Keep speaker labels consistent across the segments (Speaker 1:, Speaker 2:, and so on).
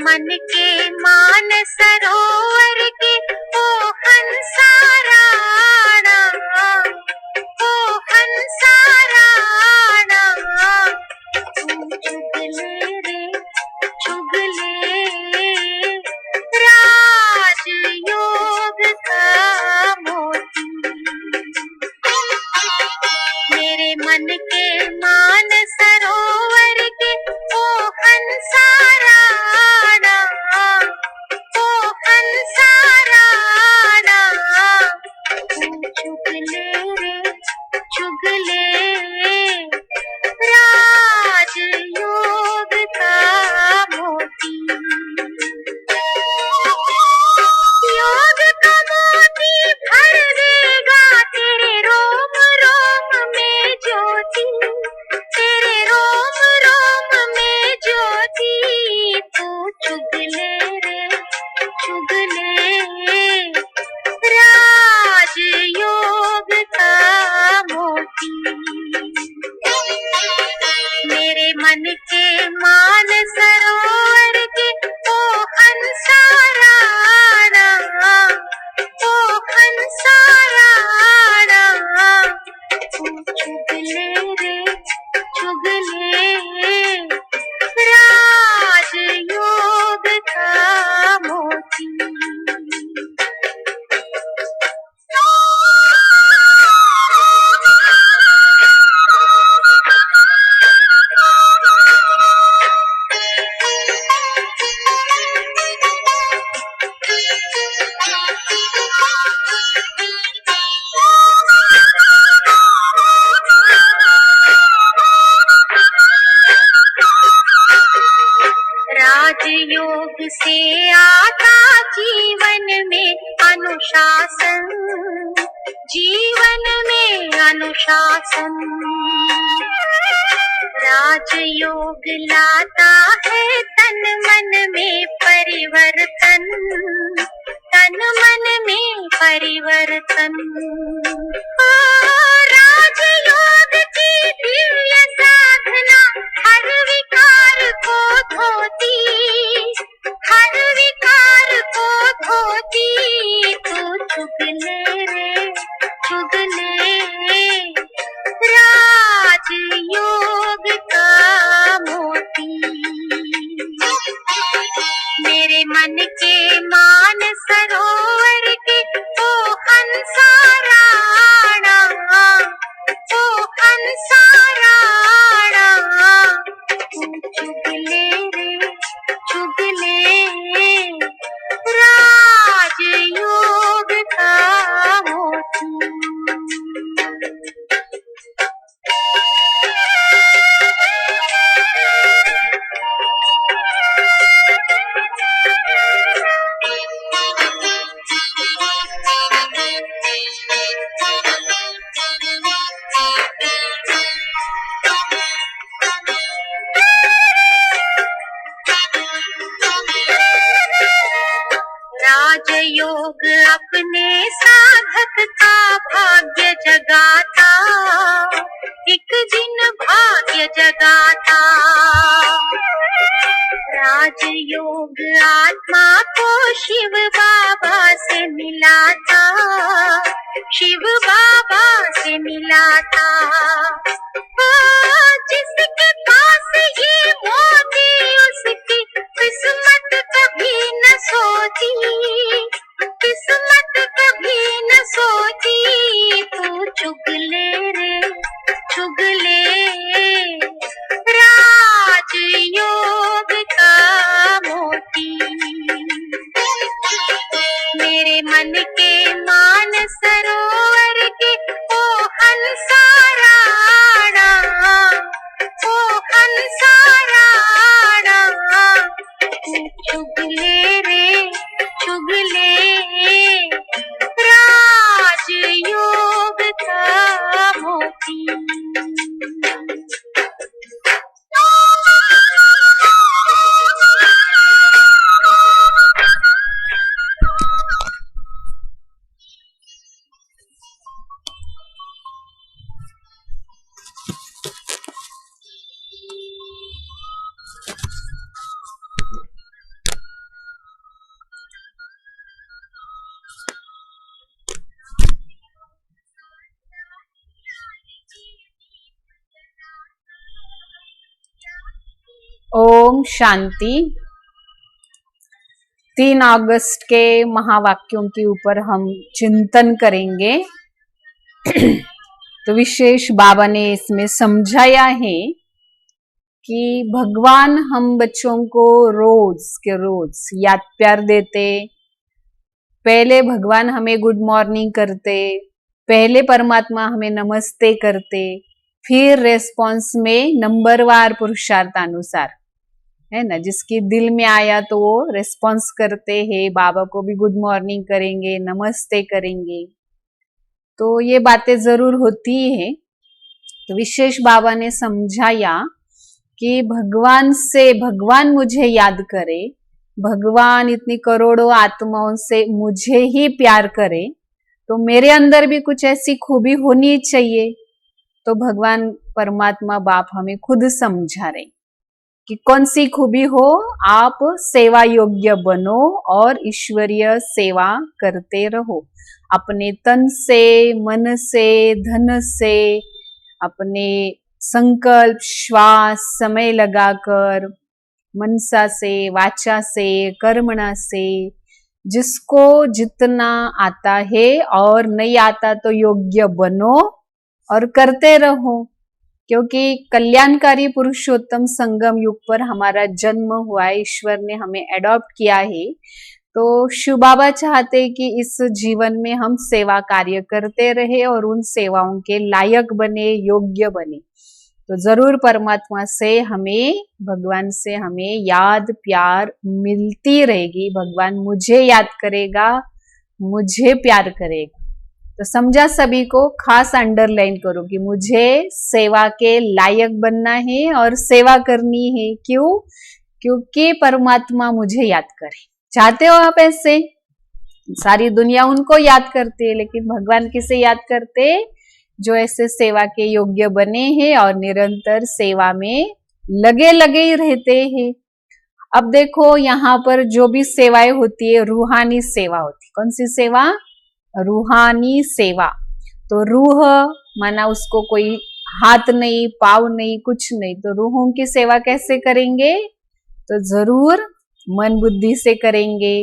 Speaker 1: मन के मान सरोवर के ओ हंसाराणा, ओ हंसाराणा। तू चुगले रे चुगले राजयोग का मोती। मेरे मन के मान सरोवर के ओ हंसाराणा, ओ हंसाराणा। तू चुगले रे चुगले राजयोग का मोती। योग का मोती भर देगा तेरे रोम रोम में ज्योति, तेरे रोम रोम में ज्योति। तू चुगले रे चुगले राजयोग का मोती। मेरे मन के मान सरोवर के ओ हंसाराणा, ओ हंसाराणा। तू चुगले रे चुगले राजयोग का मोती। राजयोग से आता जीवन में अनुशासन, जीवन में अनुशासन। राजयोग लाता है तन मन में परिवर्तन, तन मन में परिवर्तन। राजयोग की दिव्य साधना हर विकार को धोती, हर विकार को धोती। तू चुगले रे चुगले राजयोग का मोती। मेरे मन के मान सरोवर के ओ हंसाराणा, ओ हंसाराणा। तू चुगले रे चुगले राजयोग का मोती। राजयोग अपने साधक का भाग्य जगाता, एक दिन भाग्य जगाता। राजयोग आत्मा को शिव बाबा से मिलाता, शिव बाबा से मिलाता। जिसके पास ये मोती उसकी किस्मत कभी न सोती, किस्मत कभी न सोती। तू चुगले रे चुगले राजयोग का मोती। मेरे मन के मान सरोवर के ओ हंसाराणा,
Speaker 2: ओम शांति। 3 अगस्त के महावाक्यों के ऊपर हम चिंतन करेंगे। तो विशेष बाबा ने इसमें समझाया है कि भगवान हम बच्चों को रोज के रोज याद प्यार देते। पहले भगवान हमें गुड मॉर्निंग करते, पहले परमात्मा हमें नमस्ते करते, फिर रेस्पॉन्स में नंबरवार पुरुषार्थानुसार, है ना, जिसकी दिल में आया तो वो रेस्पॉन्स करते हैं। बाबा को भी गुड मॉर्निंग करेंगे, नमस्ते करेंगे। तो ये बातें जरूर होती है। तो विशेष बाबा ने समझाया कि भगवान मुझे याद करे, भगवान इतनी करोड़ों आत्माओं से मुझे ही प्यार करे, तो मेरे अंदर भी कुछ ऐसी खूबी होनी चाहिए। तो भगवान परमात्मा बाप हमें खुद समझा रहे कि कौन सी खूबी हो, आप सेवा योग्य बनो और ईश्वरीय सेवा करते रहो। अपने तन से, मन से, धन से, अपने संकल्प, श्वास, समय लगाकर, मनसा से, वाचा से, कर्मणा से, जिसको जितना आता है, और नहीं आता तो योग्य बनो और करते रहो। क्योंकि कल्याणकारी पुरुषोत्तम संगम युग पर हमारा जन्म हुआ है, ईश्वर ने हमें एडॉप्ट किया है। तो शिव बाबा चाहते कि इस जीवन में हम सेवा कार्य करते रहे और उन सेवाओं के लायक बने, योग्य बने। तो जरूर परमात्मा से हमें, भगवान से हमें याद प्यार मिलती रहेगी। भगवान मुझे याद करेगा, मुझे प्यार करेगा। तो समझा सभी को, खास अंडरलाइन करो कि मुझे सेवा के लायक बनना है और सेवा करनी है। क्यों? क्योंकि परमात्मा मुझे याद करे। चाहते हो आप ऐसे? सारी दुनिया उनको याद करती है, लेकिन भगवान किसे याद करते? जो ऐसे सेवा के योग्य बने हैं और निरंतर सेवा में लगे लगे ही रहते हैं। अब देखो, यहाँ पर जो भी सेवाएं होती है, रूहानी सेवा होती। कौन सी सेवा? रूहानी सेवा। तो रूह माना उसको कोई हाथ नहीं, पाव नहीं, कुछ नहीं। तो रूहों की सेवा कैसे करेंगे? तो जरूर मन बुद्धि से करेंगे।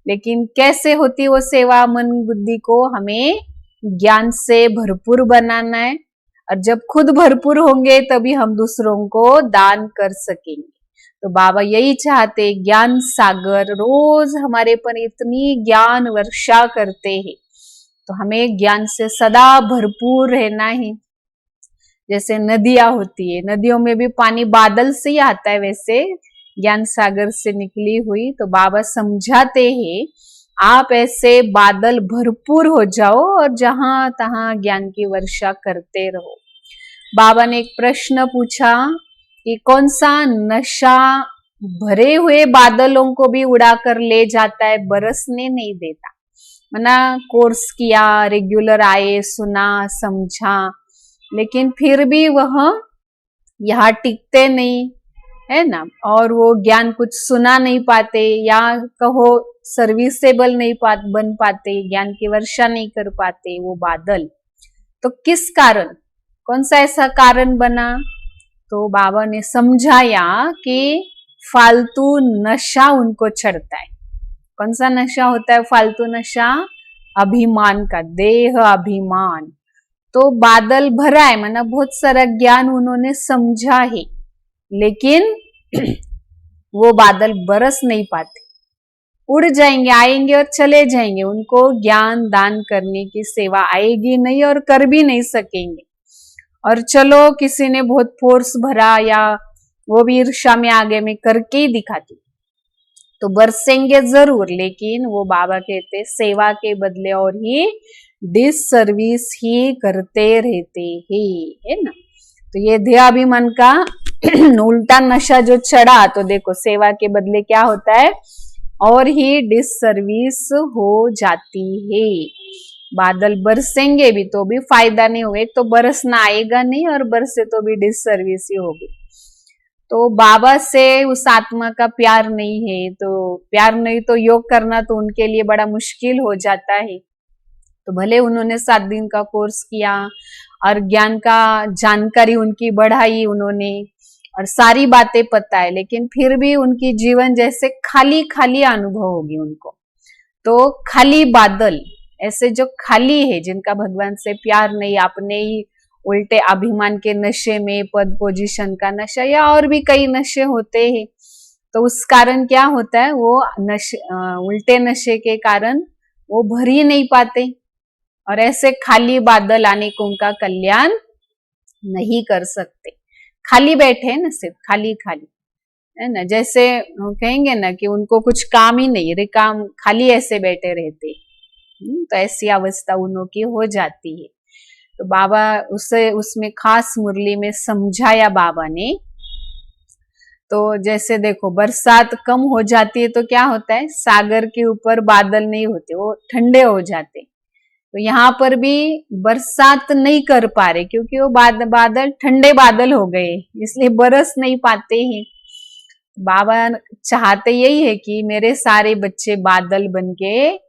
Speaker 2: लेकिन कैसे होती वो सेवा? मन बुद्धि को हमें ज्ञान से भरपूर बनाना है, और जब खुद भरपूर होंगे तभी हम दूसरों को दान कर सकेंगे। तो बाबा यही चाहते, ज्ञान सागर रोज हमारे पर इतनी ज्ञान वर्षा करते हैं। तो हमें ज्ञान से सदा भरपूर रहना है। जैसे नदियां होती है, नदियों में भी पानी बादल से ही आता है, वैसे ज्ञान सागर से निकली हुई। तो बाबा समझाते हैं, आप ऐसे बादल भरपूर हो जाओ और जहां तहां ज्ञान की वर्षा करते रहो। बाबा ने एक प्रश्न पूछा कि कौन सा नशा भरे हुए बादलों को भी उड़ाकर ले जाता है, बरसने नहीं देता। मना कोर्स किया, रेगुलर आए, सुना, समझा, लेकिन फिर भी वह यहाँ टिकते नहीं, है ना, और वो ज्ञान कुछ सुना नहीं पाते, या कहो सर्विसेबल नहीं बन पाते, ज्ञान की वर्षा नहीं कर पाते वो बादल। तो किस कारण, कौन सा ऐसा कारण बना? तो बाबा ने समझाया कि फालतू नशा उनको चढ़ता है। कौन सा नशा होता है फालतू नशा? अभिमान का, देह अभिमान। तो बादल भरा है, माना बहुत सारा ज्ञान उन्होंने समझा है, लेकिन वो बादल बरस नहीं पाते, उड़ जाएंगे, आएंगे और चले जाएंगे। उनको ज्ञान दान करने की सेवा आएगी नहीं और कर भी नहीं सकेंगे। और चलो किसी ने बहुत फोर्स भरा, या वो भी ईर्ष्या में आगे में करके ही दिखाती, तो बरसेंगे जरूर, लेकिन वो बाबा कहते सेवा के बदले और ही डिसर्विस ही करते रहते हैं, है ना। तो ये देहाभिमान का उल्टा नशा जो चढ़ा, तो देखो सेवा के बदले क्या होता है, और ही डिसर्विस हो जाती है। बादल बरसेंगे भी तो भी फायदा नहीं होगा, एक तो बरसना आएगा नहीं, और बरसे तो भी डिसर्विस ही होगी। तो बाबा से उस आत्मा का प्यार नहीं है, तो प्यार नहीं तो योग करना तो उनके लिए बड़ा मुश्किल हो जाता है। तो भले उन्होंने 7 दिन का कोर्स किया और ज्ञान का जानकारी उनकी बढ़ाई उन्होंने, और सारी बातें पता है, लेकिन फिर भी उनकी जीवन जैसे खाली खाली अनुभव होगी उनको। तो खाली बादल, ऐसे जो खाली है, जिनका भगवान से प्यार नहीं, अपने ही उल्टे अभिमान के नशे में, पद पोजीशन का नशा या और भी कई नशे होते हैं, तो उस कारण क्या होता है, वो उल्टे नशे के कारण वो भर ही नहीं पाते और ऐसे खाली बादल अनेकों का कल्याण नहीं कर सकते। खाली बैठे हैं ना, सिर्फ खाली खाली, है ना, जैसे कहेंगे ना कि उनको कुछ काम ही नहीं, काम खाली ऐसे बैठे रहते, तो ऐसी अवस्था उन्हों की हो जाती है। तो बाबा उसमें खास मुरली में समझाया बाबा ने। तो जैसे देखो बरसात कम हो जाती है तो क्या होता है, सागर के ऊपर बादल नहीं होते, वो ठंडे हो जाते। तो यहाँ पर भी बरसात नहीं कर पा रहे क्योंकि वो बादल ठंडे बादल हो गए, इसलिए बरस नहीं पाते हैं। बाबा चाहते यही है कि मेरे सारे बच्चे बादल बनके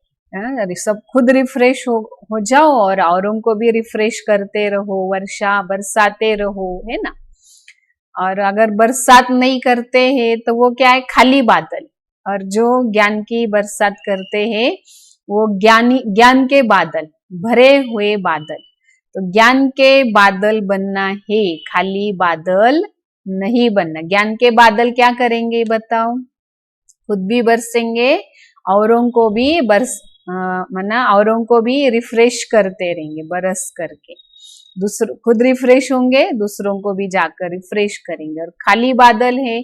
Speaker 2: सब खुद रिफ्रेश हो जाओ और औरों को भी रिफ्रेश करते रहो, वर्षा बरसाते रहो, है ना। और अगर बरसात नहीं करते हैं तो वो क्या है, खाली बादल। और जो ज्ञान की बरसात करते हैं वो ज्ञान के बादल, भरे हुए बादल। तो ज्ञान के बादल बनना है, खाली बादल नहीं बनना। ज्ञान के बादल क्या करेंगे बताओ, खुद भी बरसेंगे, औरों को भी औरों को भी रिफ्रेश करते रहेंगे बरस करके। खुद रिफ्रेश होंगे, दूसरों को भी जाकर रिफ्रेश करेंगे। और खाली बादल है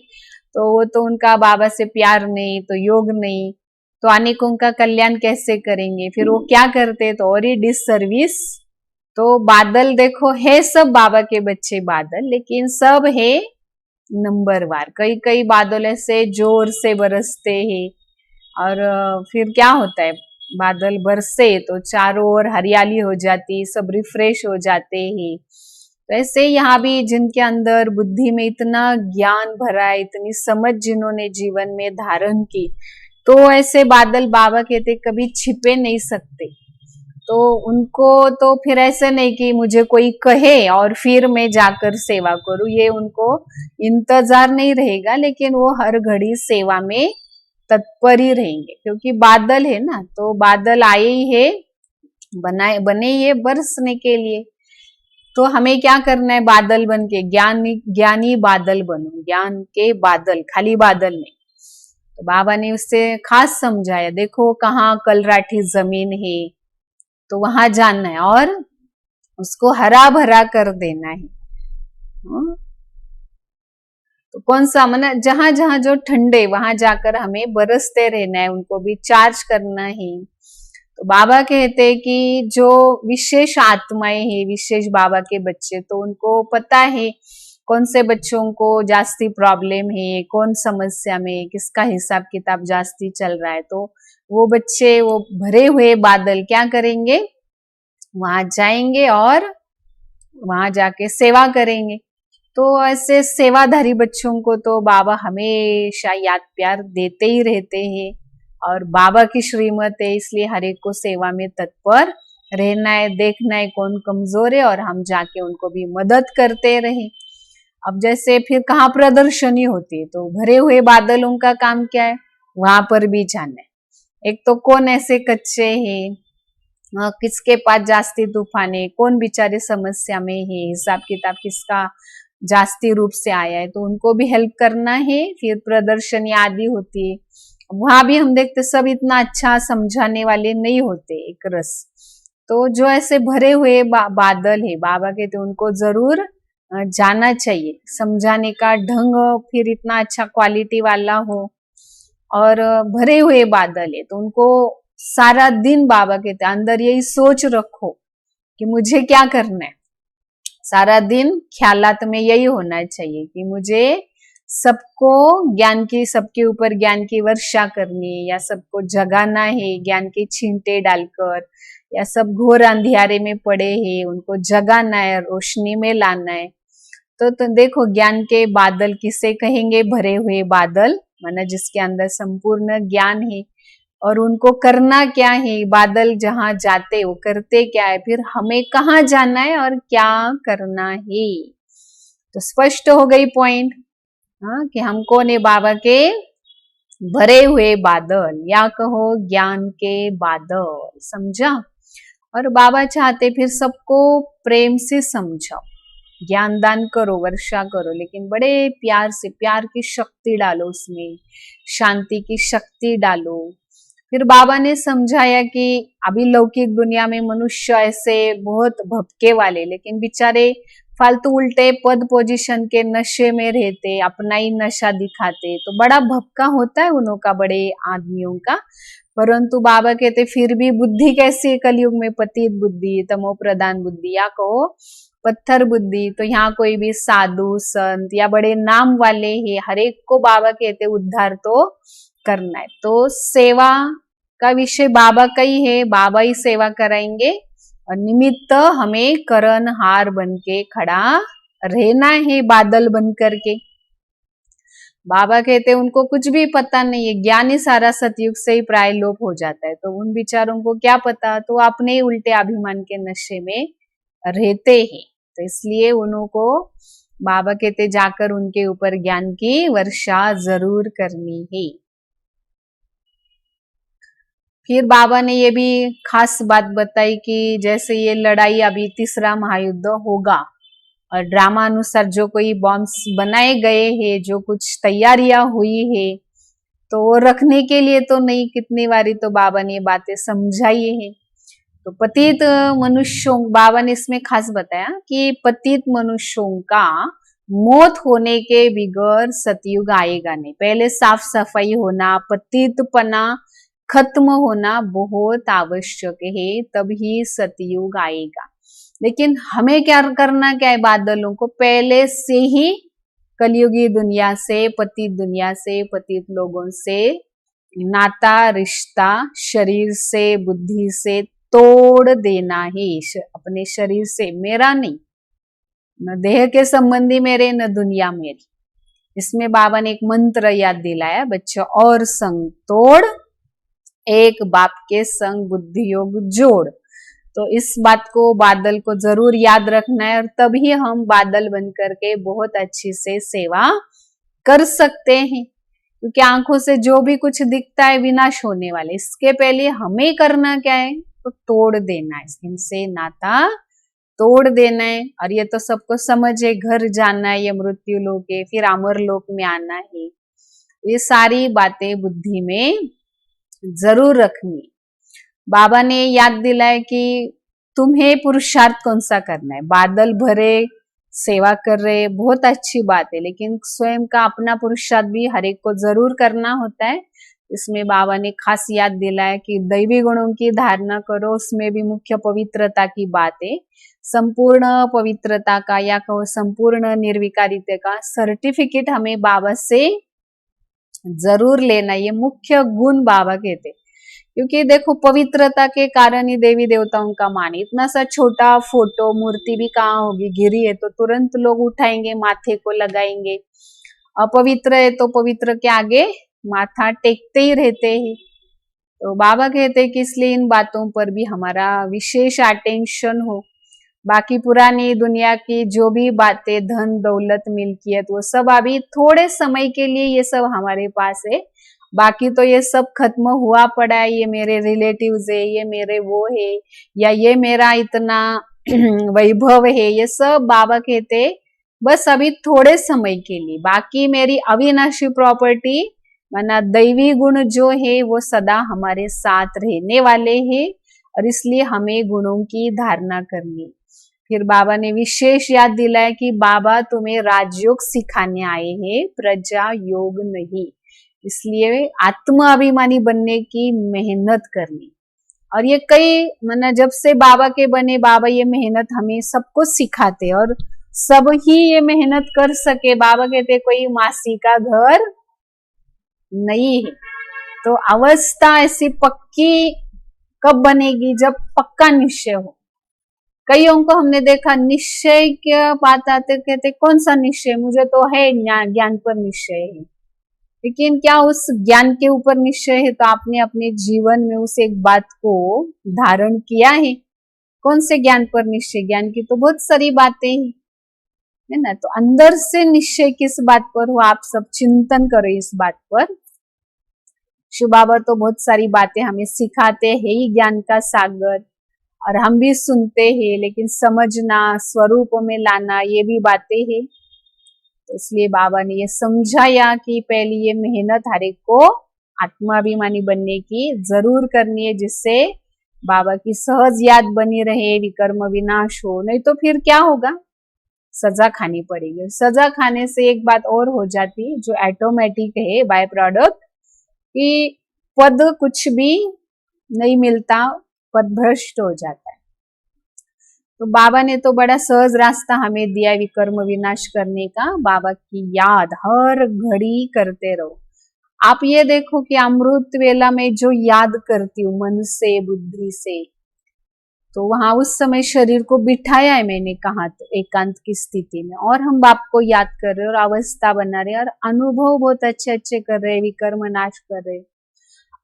Speaker 2: तो वो तो उनका बाबा से प्यार नहीं, तो योग नहीं, तो अनेकों का कल्याण कैसे करेंगे। फिर वो क्या करते, तो और ही डिससर्विस। तो बादल देखो है सब बाबा के बच्चे बादल, लेकिन सब है नंबरवार। कई कई बादल ऐसे जोर से बरसते हैं और फिर क्या होता है, बादल बरसे तो चारों ओर हरियाली हो जाती, सब रिफ्रेश हो जाते हैं। तो ऐसे यहाँ भी जिनके अंदर बुद्धि में इतना ज्ञान भरा है, इतनी समझ जिन्होंने जीवन में धारण की, तो ऐसे बादल बाबा कहते कभी छिपे नहीं सकते। तो उनको तो फिर ऐसे नहीं कि मुझे कोई कहे और फिर मैं जाकर सेवा करूं, ये उनको इंतजार नहीं रहेगा, लेकिन वो हर घड़ी सेवा में तत्पर ही रहेंगे, क्योंकि बादल है ना, तो बादल आए ही है, बने ही है बरसने के लिए। तो हमें क्या करना है, बादल बन के ज्ञानी बादल बनो, ज्ञान के बादल, खाली बादल नहीं। तो बाबा ने उससे खास समझाया, देखो कहाँ कलराठी जमीन है, तो वहां जाना है और उसको हरा भरा कर देना है। तो कौन सा, मतलब जहां जहां जो ठंडे, वहां जाकर हमें बरसते रहना है, उनको भी चार्ज करना है। तो बाबा कहते हैं कि जो विशेष आत्माएं हैं, विशेष बाबा के बच्चे, तो उनको पता है कौन से बच्चों को जास्ती प्रॉब्लम है, कौन समस्या में, किसका हिसाब किताब जास्ती चल रहा है। तो वो बच्चे, वो भरे हुए बादल क्या करेंगे, वहां जाएंगे और वहां जाके सेवा करेंगे। तो ऐसे सेवाधारी बच्चों को तो बाबा हमेशा याद प्यार देते ही रहते हैं, और बाबा की श्रीमत है, इसलिए हर एक को सेवा में तत्पर रहना है, देखना है कौन कमजोर है और हम जाके उनको भी मदद करते रहे। अब जैसे फिर कहाँ प्रदर्शनी होती है, तो भरे हुए बादलों का काम क्या है, वहां पर भी जाना है। एक तो कौन ऐसे कच्चे हैं, किसके पास जास्ती तूफान है, कौन बेचारे समस्या में है, हिसाब किताब किसका जास्ती रूप से आया है, तो उनको भी हेल्प करना है। फिर प्रदर्शनी आदि होती है, वहां भी हम देखते सब इतना अच्छा समझाने वाले नहीं होते, एक रस। तो जो ऐसे भरे हुए बादल है, बाबा कहते उनको जरूर जाना चाहिए, समझाने का ढंग फिर इतना अच्छा क्वालिटी वाला हो। और भरे हुए बादल है तो उनको सारा दिन बाबा कहते अंदर यही सोच रखो कि मुझे क्या करना है। सारा दिन ख्यालात में यही होना चाहिए कि मुझे सबको ज्ञान की, सबके ऊपर ज्ञान की वर्षा करनी है, या सबको जगाना है ज्ञान के छींटे डालकर, या सब घोर अंधियारे में पड़े हैं उनको जगाना है, रोशनी में लाना है। तो देखो ज्ञान के बादल किसे कहेंगे, भरे हुए बादल, माना जिसके अंदर संपूर्ण ज्ञान है। और उनको करना क्या है, बादल जहां जाते वो करते क्या है, फिर हमें कहाँ जाना है और क्या करना है। तो स्पष्ट हो गई पॉइंट। हाँ, कि हम कौन है? बाबा के भरे हुए बादल, या कहो ज्ञान के बादल। समझा? और बाबा चाहते फिर सबको प्रेम से समझाओ, ज्ञान दान करो, वर्षा करो, लेकिन बड़े प्यार से, प्यार की शक्ति डालो उसमें, शांति की शक्ति डालो। फिर बाबा ने समझाया कि अभी लौकिक दुनिया में मनुष्य ऐसे बहुत भपके वाले, लेकिन बेचारे फालतू उल्टे पद पोजीशन के नशे में रहते, अपना ही नशा दिखाते, तो बड़ा भपका होता है उन्हों का, बड़े आदमियों का। परंतु बाबा कहते फिर भी बुद्धि कैसी है कलयुग में? पतित बुद्धि, तमो प्रधान बुद्धि, या कहो पत्थर बुद्धि। तो यहाँ कोई भी साधु संत या बड़े नाम वाले ही, हर एक को बाबा कहते उद्धार तो करना है। तो सेवा का विषय बाबा का ही है, बाबा ही सेवा कराएंगे, और निमित्त हमें करण हार बन के खड़ा रहना है, बादल बन करके। बाबा कहते उनको कुछ भी पता नहीं है, ज्ञान ही सारा सतयुग से ही प्राय लोप हो जाता है, तो उन बिचारों को क्या पता, तो अपने ही उल्टे अभिमान के नशे में रहते हैं। तो इसलिए उनको बाबा कहते जाकर उनके ऊपर ज्ञान की वर्षा जरूर करनी है। फिर बाबा ने ये भी खास बात बताई कि जैसे ये लड़ाई अभी तीसरा महायुद्ध होगा, और ड्रामा अनुसार जो कोई बॉम्ब्स बनाए गए हैं, जो कुछ तैयारियां हुई है, तो वो रखने के लिए तो नहीं, कितनी बारी तो बाबा ने ये बातें समझाई है। तो पतित मनुष्यों, बाबा ने इसमें खास बताया कि पतित मनुष्यों का मौत होने के बिगैर सतयुग आएगा नहीं। पहले साफ सफाई होना, पतितपना खत्म होना बहुत आवश्यक है, तभी सतयुग आएगा। लेकिन हमें क्या करना, क्या है? बादलों को पहले से ही कलयुगी दुनिया से, पतित दुनिया से, पतित लोगों से नाता रिश्ता शरीर से, बुद्धि से तोड़ देना है। अपने शरीर से, मेरा नहीं, न देह के संबंधी मेरे, न दुनिया मेरी। इसमें बाबा ने एक मंत्र याद दिलाया, बच्चों, और संग तोड़, एक बाप के संग बुद्धि योग जोड़। तो इस बात को, बादल को जरूर याद रखना है, और तभी हम बादल बन करके बहुत अच्छी से सेवा कर सकते हैं। क्योंकि आंखों से जो भी कुछ दिखता है विनाश होने वाले, इसके पहले हमें करना क्या है? तो तोड़ देना है, इनसे नाता तोड़ देना है। और ये तो सबको समझ है, घर जाना है, ये मृत्यु लोक है, फिर अमर लोक में आना है। ये सारी बातें बुद्धि में जरूर रखनी। बाबा ने याद दिलाया कि तुम्हें पुरुषार्थ कौन सा करना है। बादल भरे सेवा कर रहे, बहुत अच्छी बात है, लेकिन स्वयं का अपना पुरुषार्थ भी हर एक को जरूर करना होता है। इसमें बाबा ने खास याद दिलाया कि दैवी गुणों की धारणा करो, उसमें भी मुख्य पवित्रता की बात है। संपूर्ण पवित्रता का, या कहो संपूर्ण निर्विकारिता का सर्टिफिकेट हमें बाबा से जरूर लेना, ये मुख्य गुण बाबा कहते। क्योंकि देखो, पवित्रता के कारण ही देवी देवताओं का मान। इतना सा छोटा फोटो मूर्ति भी कहाँ होगी, गिरी है तो तुरंत लोग उठाएंगे, माथे को लगाएंगे। अपवित्र है तो पवित्र के आगे माथा टेकते ही रहते हैं। तो बाबा कहते हैं कि इसलिए इन बातों पर भी हमारा विशेष अटेंशन हो। बाकी पुरानी दुनिया की जो भी बातें, धन दौलत मिल्कियत, वो सब अभी थोड़े समय के लिए ये सब हमारे पास है, बाकी तो ये सब खत्म हुआ पड़ा है। ये मेरे रिलेटिव्स है, ये मेरे वो है, या ये मेरा इतना वैभव है, ये सब बाबा कहते बस अभी थोड़े समय के लिए। बाकी मेरी अविनाशी प्रॉपर्टी माना दैवी गुण जो है वो सदा हमारे साथ रहने वाले हैं, और इसलिए हमें गुणों की धारणा करनी। फिर बाबा ने विशेष याद दिलाया कि बाबा तुम्हें राजयोग सिखाने आए हैं, प्रजा योग नहीं। इसलिए आत्म अभिमानी बनने की मेहनत करनी। और ये कई माना जब से बाबा के बने, बाबा ये मेहनत हमें सबको सिखाते, और सब ही ये मेहनत कर सके। बाबा कहते कोई मासी का घर नहीं है। तो अवस्था ऐसी पक्की कब बनेगी? जब पक्का निश्चय हो। कईयों को हमने देखा, निश्चय क्या बात आते कहते कौन सा निश्चय, मुझे तो है ज्ञान पर निश्चय है। लेकिन क्या उस ज्ञान के ऊपर निश्चय है? तो आपने अपने जीवन में उस एक बात को धारण किया है? कौन से ज्ञान पर निश्चय? ज्ञान की तो बहुत सारी बातें हैं। है ना। तो अंदर से निश्चय किस बात पर हो, आप सब चिंतन करो इस बात पर। शिव बाबा तो बहुत सारी बातें हमें सिखाते हैं ही, ज्ञान का सागर, और हम भी सुनते हैं, लेकिन समझना, स्वरूप में लाना, ये भी बातें हैं। तो इसलिए बाबा ने ये समझाया कि पहले ये मेहनत हर एक को आत्माभिमानी बनने की जरूर करनी है, जिससे बाबा की सहज याद बनी रहे, विकर्म विनाश हो। नहीं तो फिर क्या होगा, सजा खानी पड़ेगी। सजा खाने से एक बात और हो जाती है, जो ऑटोमेटिक है बाय प्रोडक्ट, कि पद कुछ भी नहीं मिलता, पद भ्रष्ट हो जाता है। तो बाबा ने तो बड़ा सहज रास्ता हमें दिया है विकर्म विनाश करने का। बाबा की याद हर घड़ी करते रहो। आप ये देखो कि अमृत वेला में जो याद करती हूँ मन से, बुद्धि से, तो वहां उस समय शरीर को बिठाया है मैंने, कहा तो एकांत की स्थिति में, और हम बाप को याद कर रहे और अवस्था बना रहे और अनुभव बहुत अच्छे अच्छे कर रहे, विकर्म नाश कर रहे।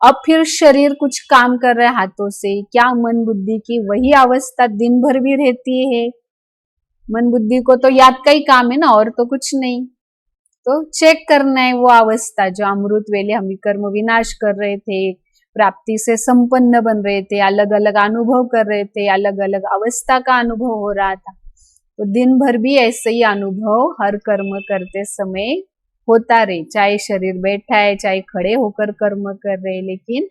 Speaker 2: अब फिर शरीर कुछ काम कर रहा है हाथों से, क्या मन बुद्धि की वही अवस्था दिन भर भी रहती है। मन बुद्धि को तो याद का ही काम है ना, और तो कुछ नहीं। तो चेक करना है वो अवस्था, जो अमृत वेले हम विकर्म विनाश कर रहे थे, प्राप्ति से संपन्न बन रहे थे, अलग अलग अनुभव कर रहे थे, अलग अलग अवस्था का अनुभव हो रहा था। तो दिन भर भी ऐसे ही अनुभव हर कर्म करते समय होता रहे, चाहे शरीर बैठा है, चाहे खड़े होकर कर्म कर रहे, लेकिन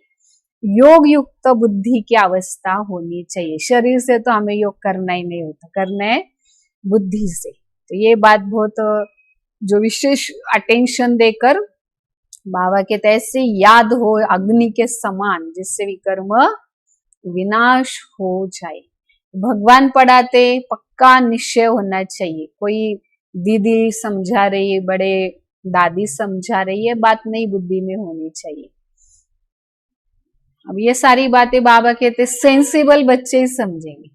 Speaker 2: योग युक्त बुद्धि की अवस्था होनी चाहिए। शरीर से तो हमें योग करना ही नहीं होता, करना है बुद्धि से। तो ये बात बहुत जो विशेष अटेंशन देकर बाबा के तैसे याद हो अग्नि के समान, जिससे विकर्म विनाश हो जाए। भगवान पढ़ाते, पक्का निश्चय होना चाहिए। कोई दीदी समझा रही है, बड़े दादी समझा रही है, बात नहीं बुद्धि में होनी चाहिए। अब ये सारी बातें बाबा कहते सेंसिबल बच्चे ही समझेंगे।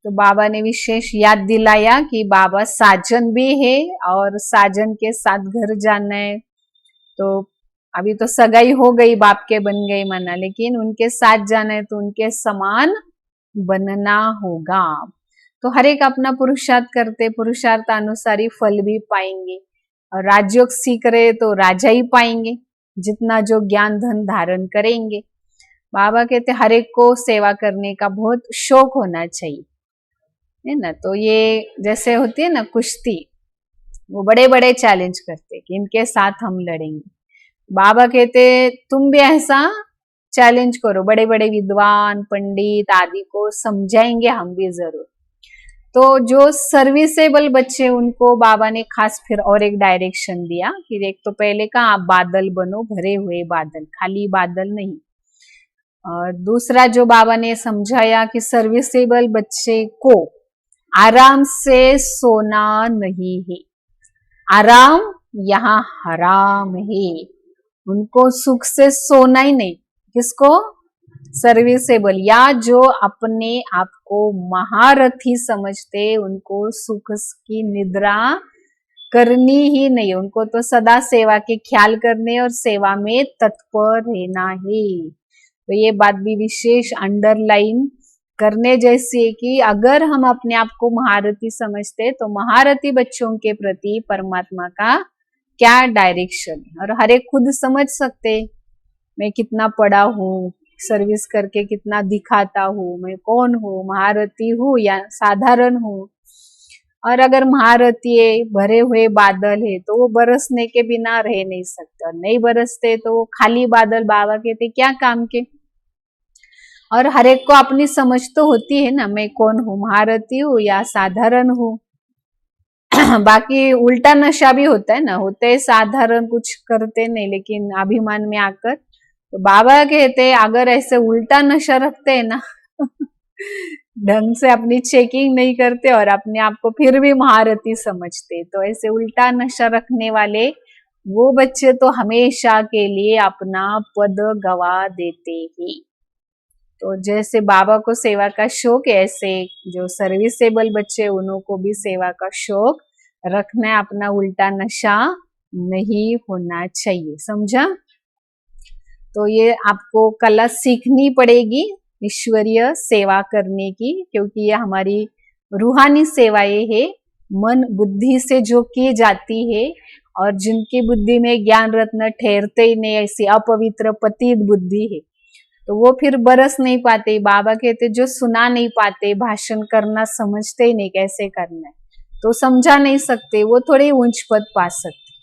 Speaker 2: तो बाबा ने विशेष याद दिलाया कि बाबा साजन भी है और साजन के साथ घर जाना है। तो अभी तो सगाई हो गई, बाप के बन गए मना, लेकिन उनके साथ जाना है तो उनके समान बनना होगा। तो हर एक अपना पुरुषार्थ करते, पुरुषार्थ अनुसार ही फल भी पाएंगे। और राजयोग सीख रहे तो राजा ही पाएंगे, जितना जो ज्ञान धन धारण करेंगे। बाबा कहते हर एक को सेवा करने का बहुत शौक होना चाहिए, है ना। तो ये जैसे होती है ना कुश्ती, वो बड़े बड़े चैलेंज करते कि इनके साथ हम लड़ेंगे। बाबा कहते तुम भी ऐसा चैलेंज करो, बड़े बड़े विद्वान पंडित आदि को समझाएंगे हम भी जरूर। तो जो सर्विसेबल बच्चे, उनको बाबा ने खास फिर और एक डायरेक्शन दिया कि एक तो पहले का आप बादल बनो, भरे हुए बादल, खाली बादल नहीं। और दूसरा जो बाबा ने समझाया कि सर्विसेबल बच्चे को आराम से सोना नहीं है, आराम यहाँ हराम है। उनको सुख से सोना ही नहीं, किसको, सर्विसेबल या जो अपने आप को महारथी समझते, उनको सुख की निद्रा करनी ही नहीं। उनको तो सदा सेवा के ख्याल करने और सेवा में तत्पर रहना है। तो ये बात भी विशेष अंडरलाइन करने जैसी है कि अगर हम अपने आप को महारथी समझते, तो महारथी बच्चों के प्रति परमात्मा का क्या डायरेक्शन, और हर एक खुद समझ सकते मैं कितना पढ़ा हूँ, सर्विस करके कितना दिखाता हूँ, मैं कौन हूँ, महारथी हूँ या साधारण हूँ। और अगर महारथी है, भरे हुए बादल है, तो वो बरसने के बिना रह नहीं सकते, और नहीं बरसते तो वो खाली बादल बाबा कहते क्या काम के। और हर एक को अपनी समझ तो होती है ना, मैं कौन हूँ, महारथी हूँ या साधारण हूँ। बाकी उल्टा नशा भी होता है ना, होते साधारण, कुछ करते नहीं, लेकिन अभिमान में आकर। तो बाबा कहते अगर ऐसे उल्टा नशा रखते हैं ना ढंग से अपनी चेकिंग नहीं करते और अपने आप को फिर भी महारथी समझते, तो ऐसे उल्टा नशा रखने वाले वो बच्चे तो हमेशा के लिए अपना पद गवा देते ही। तो जैसे बाबा को सेवा का शौक है, ऐसे जो सर्विसेबल बच्चे उन्हों को भी सेवा का शौक रखना है, अपना उल्टा नशा नहीं होना चाहिए, समझा। तो ये आपको कला सीखनी पड़ेगी ईश्वरीय सेवा करने की, क्योंकि ये हमारी रूहानी सेवाएं है, मन बुद्धि से जो की जाती है, और जिनकी बुद्धि में ज्ञान रत्न ठहरते ही नहीं, ऐसी अपवित्र पतित बुद्धि है, तो वो फिर बरस नहीं पाते। बाबा कहते जो सुना नहीं पाते, भाषण करना समझते ही नहीं कैसे करना है, तो समझा नहीं सकते, वो थोड़ी ऊंच पद पा सकते।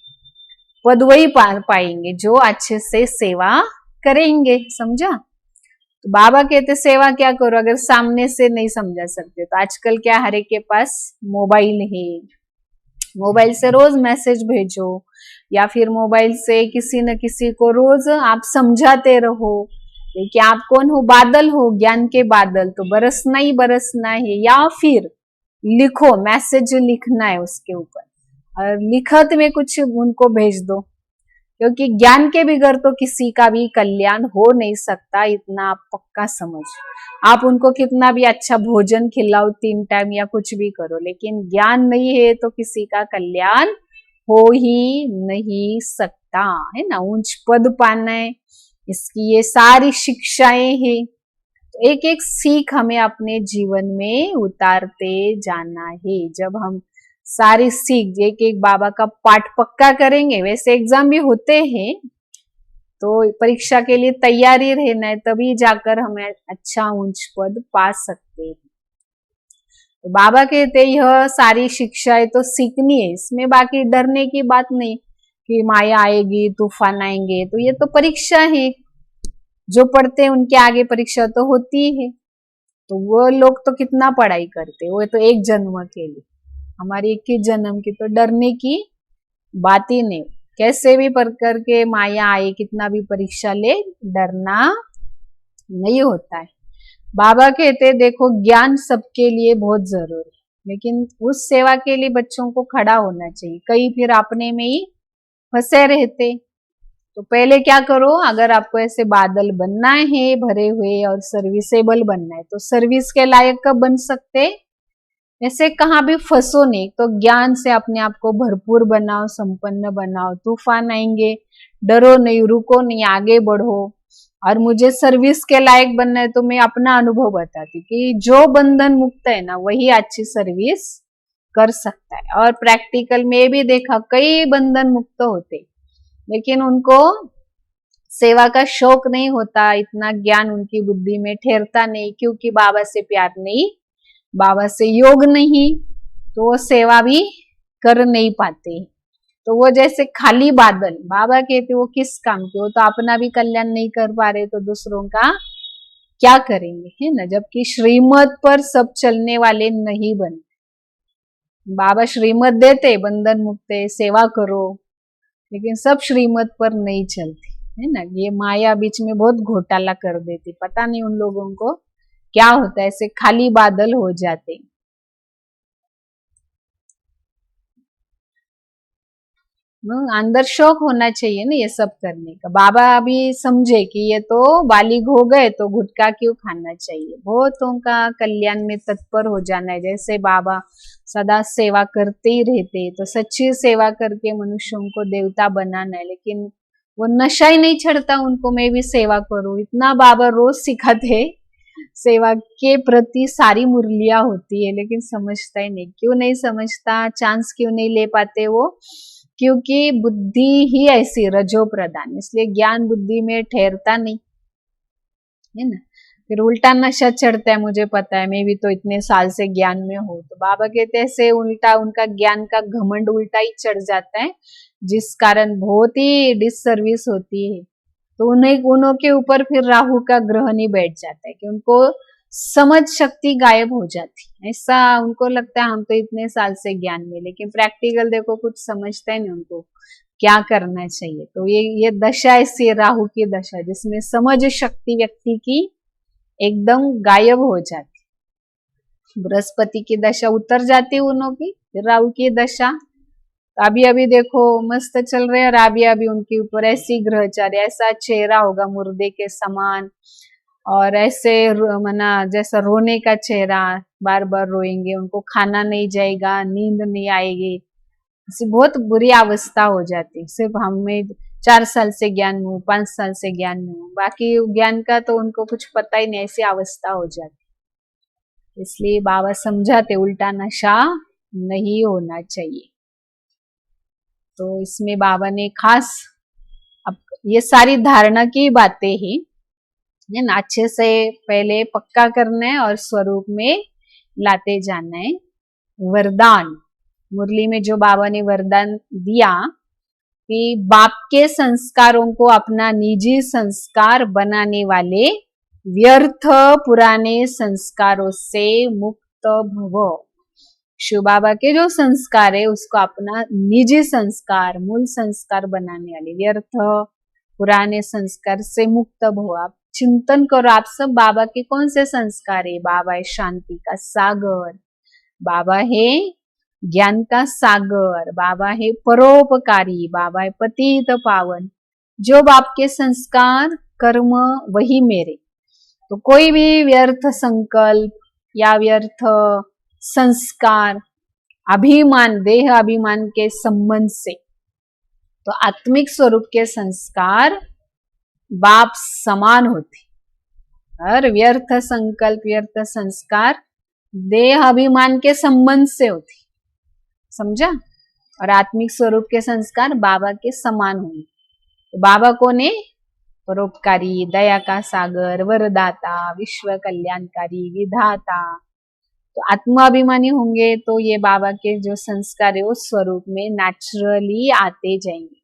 Speaker 2: पद वही पाएंगे जो अच्छे से सेवा करेंगे, समझा। तो बाबा कहते सेवा क्या करो, अगर सामने से नहीं समझा सकते तो आजकल क्या हर एक के पास मोबाइल है, मोबाइल से रोज मैसेज भेजो, या फिर मोबाइल से किसी न किसी को रोज आप समझाते रहो कि आप कौन हो, बादल हो, ज्ञान के बादल, तो बरसना ही बरसना है। या फिर लिखो, मैसेज लिखना है उसके ऊपर, और लिखत में कुछ उनको भेज दो, क्योंकि ज्ञान के बिगड़ तो किसी का भी कल्याण हो नहीं सकता, इतना आप पक्का समझ। आप उनको कितना भी अच्छा भोजन खिलाओ 3 टाइम या कुछ भी करो, लेकिन ज्ञान नहीं है तो किसी का कल्याण हो ही नहीं सकता, है ना। ऊंच पद पाना है, इसकी ये सारी शिक्षाएं हैं, तो एक एक सीख हमें अपने जीवन में उतारते जाना है। जब हम सारी सीख एक एक बाबा का पाठ पक्का करेंगे, वैसे एग्जाम भी होते हैं, तो परीक्षा के लिए तैयारी रहना है, तभी जाकर हमें अच्छा ऊंच पद पा सकते हैं। तो बाबा कहते यह सारी शिक्षाएं तो सीखनी है, इसमें बाकी डरने की बात नहीं कि माया आएगी, तूफान आएंगे, तो ये तो परीक्षा है, जो पढ़ते हैं उनके आगे परीक्षा तो होती है। तो वो लोग तो कितना पढ़ाई करते, वो तो एक जन्म के लिए, हमारी 21 जन्म की, तो डरने की बात ही नहीं। कैसे भी पढ़ करके माया आए, कितना भी परीक्षा ले, डरना नहीं होता है। बाबा कहते देखो ज्ञान सबके लिए बहुत जरूरी है, लेकिन उस सेवा के लिए बच्चों को खड़ा होना चाहिए। कई फिर अपने में ही फंसे रहते, तो पहले क्या करो, अगर आपको ऐसे बादल बनना है भरे हुए और सर्विसेबल बनना है, तो सर्विस के लायक कब बन सकते, ऐसे कहाँ भी फंसो नहीं, तो ज्ञान से अपने आप को भरपूर बनाओ, संपन्न बनाओ। तूफान आएंगे, डरो नहीं, रुको नहीं, आगे बढ़ो। और मुझे सर्विस के लायक बनना है, तो मैं अपना अनुभव बताती कि जो बंधन मुक्त है ना, वही अच्छी सर्विस कर सकता है। और प्रैक्टिकल में भी देखा, कई बंधन मुक्त होते, लेकिन उनको सेवा का शौक नहीं होता, इतना ज्ञान उनकी बुद्धि में ठहरता नहीं, क्योंकि बाबा से प्यार नहीं, बाबा से योग नहीं, तो वो सेवा भी कर नहीं पाते। तो वो जैसे खाली बादल, बाबा कहते वो किस काम के, वो तो अपना भी कल्याण नहीं कर पा रहे, तो दूसरों का क्या करेंगे, है ना। जबकि श्रीमत पर सब चलने वाले नहीं बनते। बाबा श्रीमत देते, बंधन मुक्त सेवा करो, लेकिन सब श्रीमत पर नहीं चलते, है ना। ये माया बीच में बहुत घोटाला कर देती, पता नहीं उन लोगों को क्या होता है, ऐसे खाली बादल हो जाते। अंदर शौक होना चाहिए ना ये सब करने का। बाबा अभी समझे कि ये तो बालिग हो गए, तो गुटखा क्यों खाना चाहिए, बहुतों का कल्याण में तत्पर हो जाना है। जैसे बाबा सदा सेवा करते ही रहते, तो सच्ची सेवा करके मनुष्यों को देवता बनाना है, लेकिन वो नशा ही नहीं छड़ता उनको, मैं भी सेवा करूं, इतना बाबा रोज सिखाते, सेवा के प्रति सारी मुरलियां होती है, लेकिन समझता ही नहीं। क्यों नहीं समझता, चांस क्यों नहीं ले पाते वो, क्योंकि बुद्धि ही ऐसी रजो प्रधान, इसलिए ज्ञान बुद्धि में ठहरता नहीं, है ना। फिर उल्टा नशा चढ़ता है, मुझे पता है, मैं भी तो इतने साल से ज्ञान में हूँ। तो बाबा कहते हैं ऐसे उल्टा उनका ज्ञान का घमंड उल्टा ही चढ़ जाता है, जिस कारण बहुत ही डिससर्विस होती है। तो उन्हों के ऊपर फिर राहु का ग्रहण ही बैठ जाता है कि उनको समझ शक्ति गायब हो जाती, ऐसा उनको लगता है हम तो इतने साल से ज्ञान में, लेकिन प्रैक्टिकल देखो कुछ समझता ही नहीं उनको क्या करना चाहिए। तो ये दशा ऐसी है, राहु की दशा, जिसमें समझ शक्ति व्यक्ति की एकदम गायब हो जाती। बृहस्पति की दशा उतर जाती उन्हों की, राहु की दशा अभी अभी देखो मस्त चल रहे हैं, और अभी अभी उनके ऊपर ऐसी ग्रहचार्य, ऐसा चेहरा होगा मुर्दे के समान, और ऐसे मना जैसा रोने का चेहरा, बार बार रोएंगे, उनको खाना नहीं जाएगा, नींद नहीं आएगी, ऐसी बहुत बुरी अवस्था हो जाती। सिर्फ हमें 4 साल से ज्ञान में हूँ, 5 साल से ज्ञान में हूँ, बाकी ज्ञान का तो उनको कुछ पता ही नहीं, ऐसी अवस्था हो जाती। इसलिए बाबा समझाते उल्टा नशा नहीं होना चाहिए। तो इसमें बाबा ने खास, अब ये सारी धारणा की बातें ही है ना, अच्छे से पहले पक्का करना है और स्वरूप में लाते जाना है। वरदान मुरली में जो बाबा ने वरदान दिया कि बाप के संस्कारों को अपना निजी संस्कार बनाने वाले व्यर्थ पुराने संस्कारों से मुक्त भव। शिव बाबा के जो संस्कार है उसको अपना निजी संस्कार, मूल संस्कार बनाने वाले व्यर्थ पुराने संस्कार से मुक्त भव। आप चिंतन करो, आप सब बाबा के कौन से संस्कार है? बाबा है शांति का सागर, बाबा है ज्ञान का सागर, बाबा है परोपकारी, बाबा है पतित पावन। जो बाप के संस्कार कर्म वही मेरे। तो कोई भी व्यर्थ संकल्प या व्यर्थ संस्कार अभिमान, देह अभिमान के संबंध से, तो आत्मिक स्वरूप के संस्कार बाप समान होते और व्यर्थ संकल्प व्यर्थ संस्कार देह अभिमान के संबंध से होते, समझा? और आत्मिक स्वरूप के संस्कार बाबा के समान होंगे। तो बाबा कौन है? परोपकारी, दया का सागर, वरदाता, विश्व कल्याणकारी, विधाता। तो आत्माभिमानी होंगे तो ये बाबा के जो संस्कार है वो स्वरूप में नेचुरली आते जाएंगे।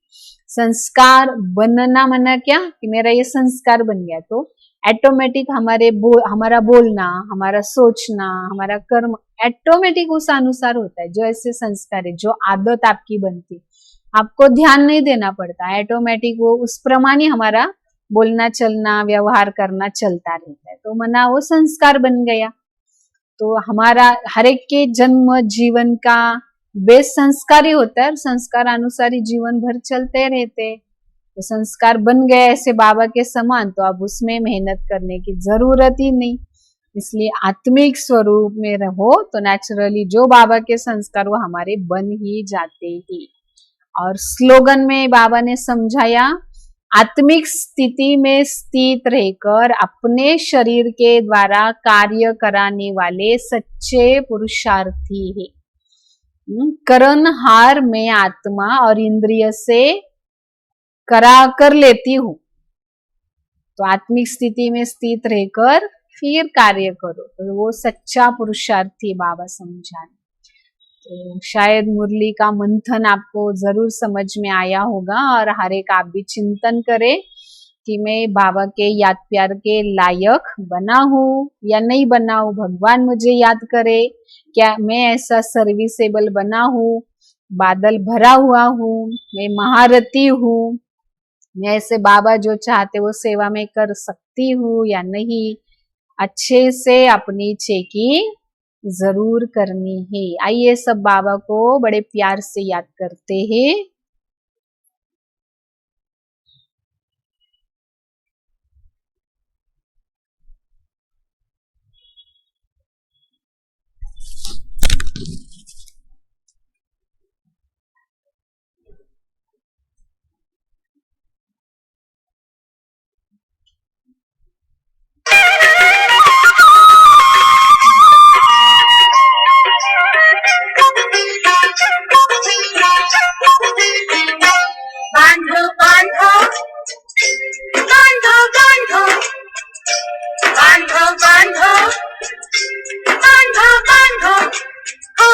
Speaker 2: संस्कार बनना मना क्या कि मेरा ये संस्कार बन गया, तो ऑटोमेटिक हमारा बोलना, हमारा सोचना, हमारा कर्म ऑटोमेटिक उस अनुसार होता है। जो ऐसे संस्कार है, जो आदत आपकी बनती, आपको ध्यान नहीं देना पड़ता, ऑटोमेटिक वो उस प्रमाणे हमारा बोलना चलना व्यवहार करना चलता रहता है। तो मना वो संस्कार बन गया। तो हमारा हर एक के जन्म जीवन का बेस संस्कार ही होता है, संस्कार अनुसार ही जीवन भर चलते रहते। तो संस्कार बन गए ऐसे बाबा के समान, तो अब उसमें मेहनत करने की जरूरत ही नहीं। इसलिए आत्मिक स्वरूप में रहो तो नेचुरली जो बाबा के संस्कार वो हमारे बन ही जाते ही। और स्लोगन में बाबा ने समझाया, आत्मिक स्थिति में स्थित रहकर अपने शरीर के द्वारा कार्य कराने वाले सच्चे पुरुषार्थी है। करणहार में आत्मा और इंद्रिय से करा कर लेती हूं। तो आत्मिक स्थिति में स्थित रहकर फिर कार्य करो, तो वो सच्चा पुरुषार्थी बाबा समझाए। तो शायद मुरली का मंथन आपको जरूर समझ में आया होगा और हर एक आप भी चिंतन करें कि मैं बाबा के याद प्यार के लायक बना हूँ या नहीं बना हूँ। भगवान मुझे याद करे, क्या मैं ऐसा सर्विसेबल बना हूँ, बादल भरा हुआ हूँ, मैं महारथी हूँ, मैं ऐसे बाबा जो चाहते वो सेवा में कर सकती हूँ या नहीं। अच्छे से अपनी चेकिंग जरूर करनी है। आइए सब बाबा को बड़े प्यार से याद करते हैं।
Speaker 1: बांधो बांधो बांधो बांधो बांधो बांधो बांधो बांधो, हो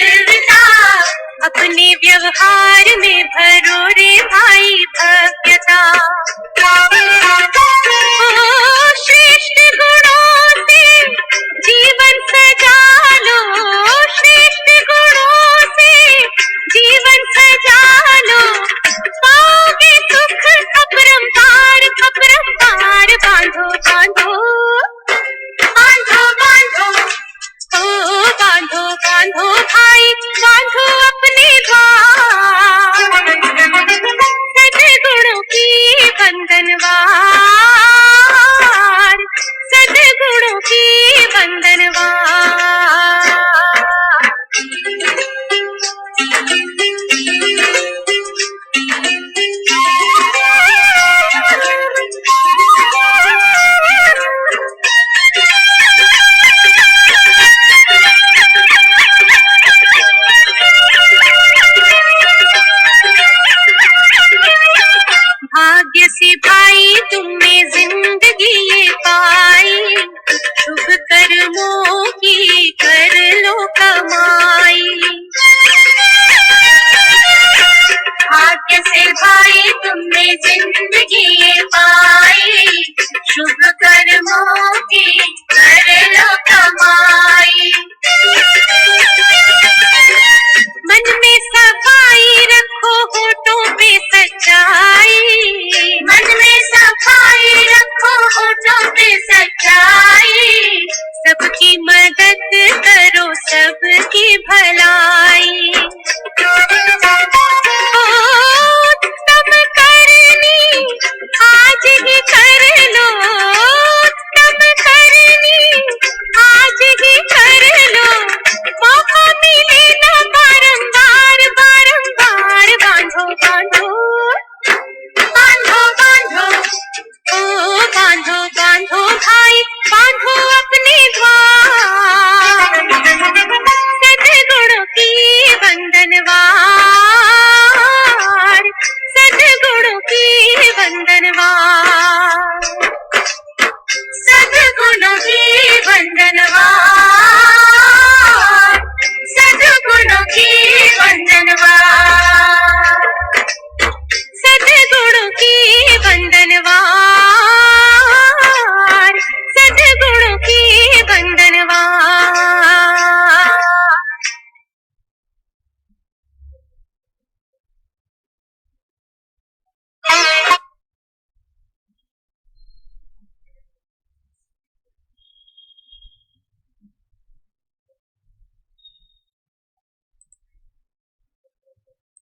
Speaker 1: दिव्यता, अपने व्यवहार में भरो रे भाई भव्यता। श्रेष्ठ गुणों से जीवन सजा लो, श्रेष्ठ गुणों से जीवन सजा लो, पाओगे सुख अपरंपार अपरंपार। बांधो बांधो बांधो बांधो, ओ बांधो बांधो भाई, बांधो अपने द्वार, सद्गुणों की बंधनवार, सद्गुणों की बंधनवार। भाग्य से भाई तुमने जिंदगी ये पाई, शुभ कर्मों की कर लो कमाई। भाग्य से भाई तुमने जिंदगी ये पाई, शुभ कर्मों की कर लो कमाई। मन में सफाई रखो, होठों पे सच्चाई, मन में सफाई रखो, होठों पे सच्चाई। सबकी मदद करो, सबकी भलाई।